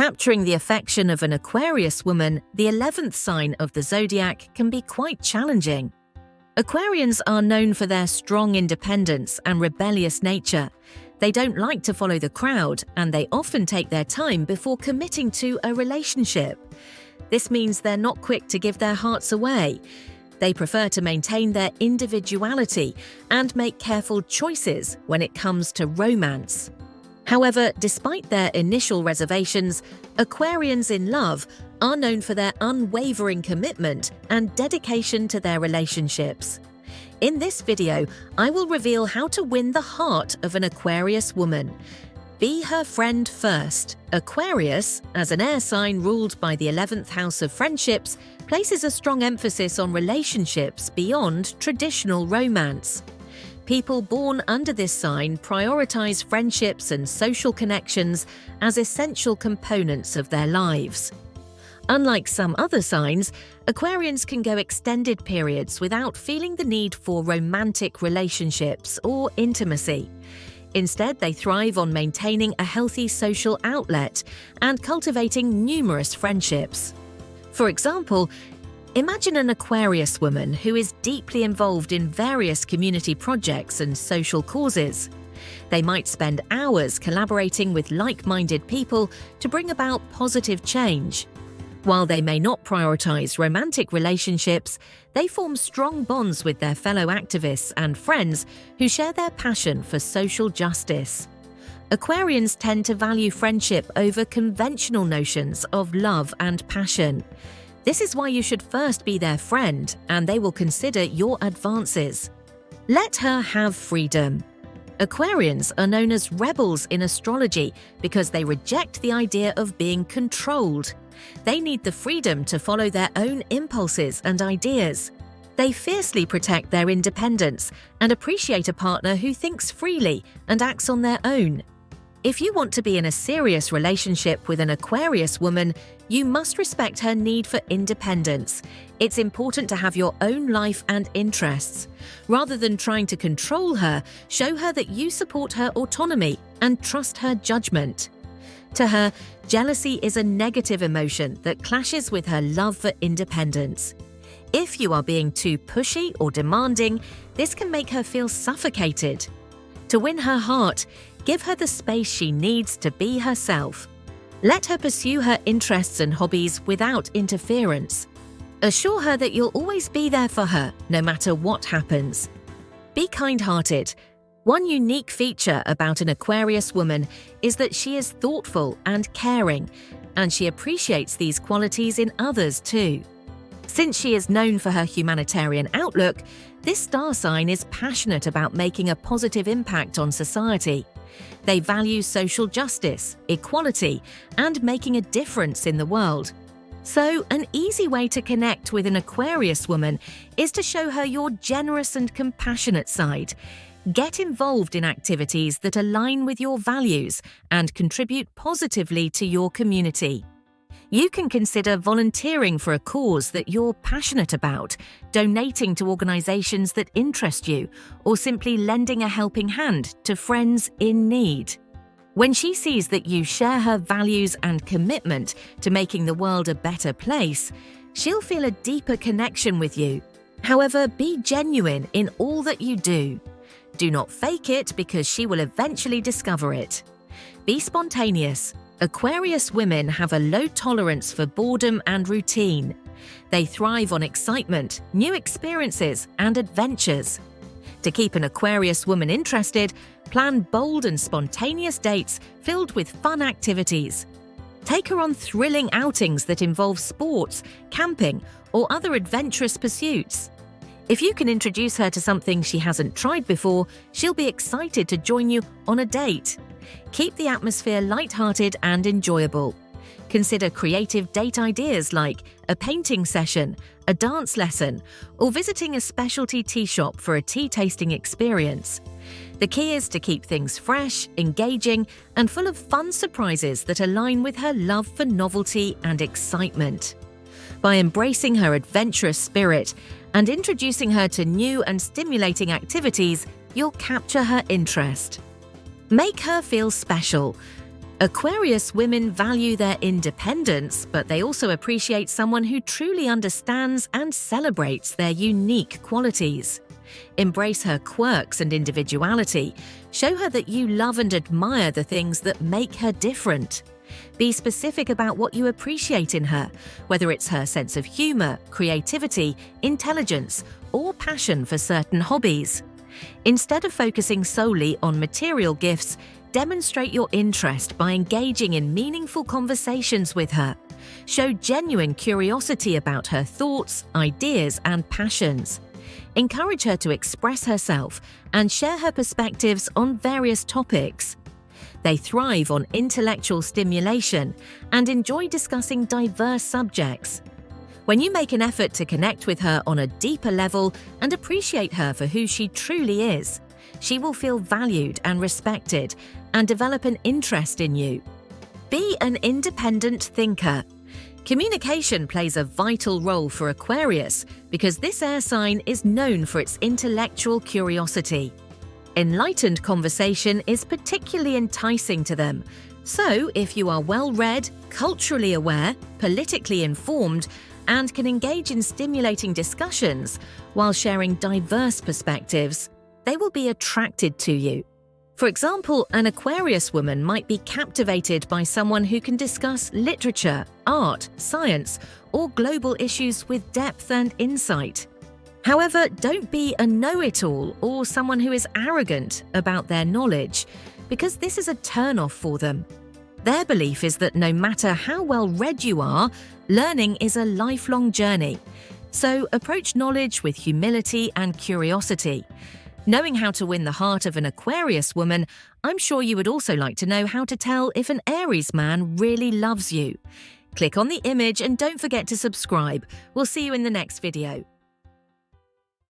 Capturing the affection of an Aquarius woman, the 11th sign of the Zodiac, can be quite challenging. Aquarians are known for their strong independence and rebellious nature. They don't like to follow the crowd, and they often take their time before committing to a relationship. This means they're not quick to give their hearts away. They prefer to maintain their individuality and make careful choices when it comes to romance. However, despite their initial reservations, Aquarians in love are known for their unwavering commitment and dedication to their relationships. In this video, I will reveal how to win the heart of an Aquarius woman. Be her friend first. Aquarius, as an air sign ruled by the 11th house of friendships, places a strong emphasis on relationships beyond traditional romance. People born under this sign prioritize friendships and social connections as essential components of their lives. Unlike some other signs, Aquarians can go extended periods without feeling the need for romantic relationships or intimacy. Instead, they thrive on maintaining a healthy social outlet and cultivating numerous friendships. For example, imagine an Aquarius woman who is deeply involved in various community projects and social causes. They might spend hours collaborating with like-minded people to bring about positive change. While they may not prioritize romantic relationships, they form strong bonds with their fellow activists and friends who share their passion for social justice. Aquarians tend to value friendship over conventional notions of love and passion. This is why you should first be their friend, and they will consider your advances. Let her have freedom. Aquarians are known as rebels in astrology because they reject the idea of being controlled. They need the freedom to follow their own impulses and ideas. They fiercely protect their independence and appreciate a partner who thinks freely and acts on their own. If you want to be in a serious relationship with an Aquarius woman, you must respect her need for independence. It's important to have your own life and interests. Rather than trying to control her, show her that you support her autonomy and trust her judgment. To her, jealousy is a negative emotion that clashes with her love for independence. If you are being too pushy or demanding, this can make her feel suffocated. To win her heart, give her the space she needs to be herself. Let her pursue her interests and hobbies without interference. Assure her that you'll always be there for her, no matter what happens. Be kind-hearted. One unique feature about an Aquarius woman is that she is thoughtful and caring, and she appreciates these qualities in others too. Since she is known for her humanitarian outlook, this star sign is passionate about making a positive impact on society. They value social justice, equality, and making a difference in the world. So, an easy way to connect with an Aquarius woman is to show her your generous and compassionate side. Get involved in activities that align with your values and contribute positively to your community. You can consider volunteering for a cause that you're passionate about, donating to organizations that interest you, or simply lending a helping hand to friends in need. When she sees that you share her values and commitment to making the world a better place, she'll feel a deeper connection with you. However, be genuine in all that you do. Do not fake it because she will eventually discover it. Be spontaneous. Aquarius women have a low tolerance for boredom and routine. They thrive on excitement, new experiences, and adventures. To keep an Aquarius woman interested, plan bold and spontaneous dates filled with fun activities. Take her on thrilling outings that involve sports, camping, or other adventurous pursuits. If you can introduce her to something she hasn't tried before, she'll be excited to join you on a date. Keep the atmosphere light-hearted and enjoyable. Consider creative date ideas like a painting session, a dance lesson, or visiting a specialty tea shop for a tea tasting experience. The key is to keep things fresh, engaging, and full of fun surprises that align with her love for novelty and excitement. By embracing her adventurous spirit and introducing her to new and stimulating activities, you'll capture her interest. Make her feel special. Aquarius women value their independence, but they also appreciate someone who truly understands and celebrates their unique qualities. Embrace her quirks and individuality. Show her that you love and admire the things that make her different. Be specific about what you appreciate in her, whether it's her sense of humor, creativity, intelligence, or passion for certain hobbies. Instead of focusing solely on material gifts, demonstrate your interest by engaging in meaningful conversations with her. Show genuine curiosity about her thoughts, ideas, and passions. Encourage her to express herself and share her perspectives on various topics. They thrive on intellectual stimulation and enjoy discussing diverse subjects. When you make an effort to connect with her on a deeper level and appreciate her for who she truly is, she will feel valued and respected and develop an interest in you. Be an independent thinker. Communication plays a vital role for Aquarius because this air sign is known for its intellectual curiosity. Enlightened conversation is particularly enticing to them. So, if you are well-read, culturally aware, politically informed, and can engage in stimulating discussions while sharing diverse perspectives, they will be attracted to you. For example, an Aquarius woman might be captivated by someone who can discuss literature, art, science, or global issues with depth and insight. However, don't be a know-it-all or someone who is arrogant about their knowledge, because this is a turn-off for them. Their belief is that no matter how well-read you are, learning is a lifelong journey. So approach knowledge with humility and curiosity. Knowing how to win the heart of an Aquarius woman, I'm sure you would also like to know how to tell if an Aries man really loves you. Click on the image and don't forget to subscribe. We'll see you in the next video.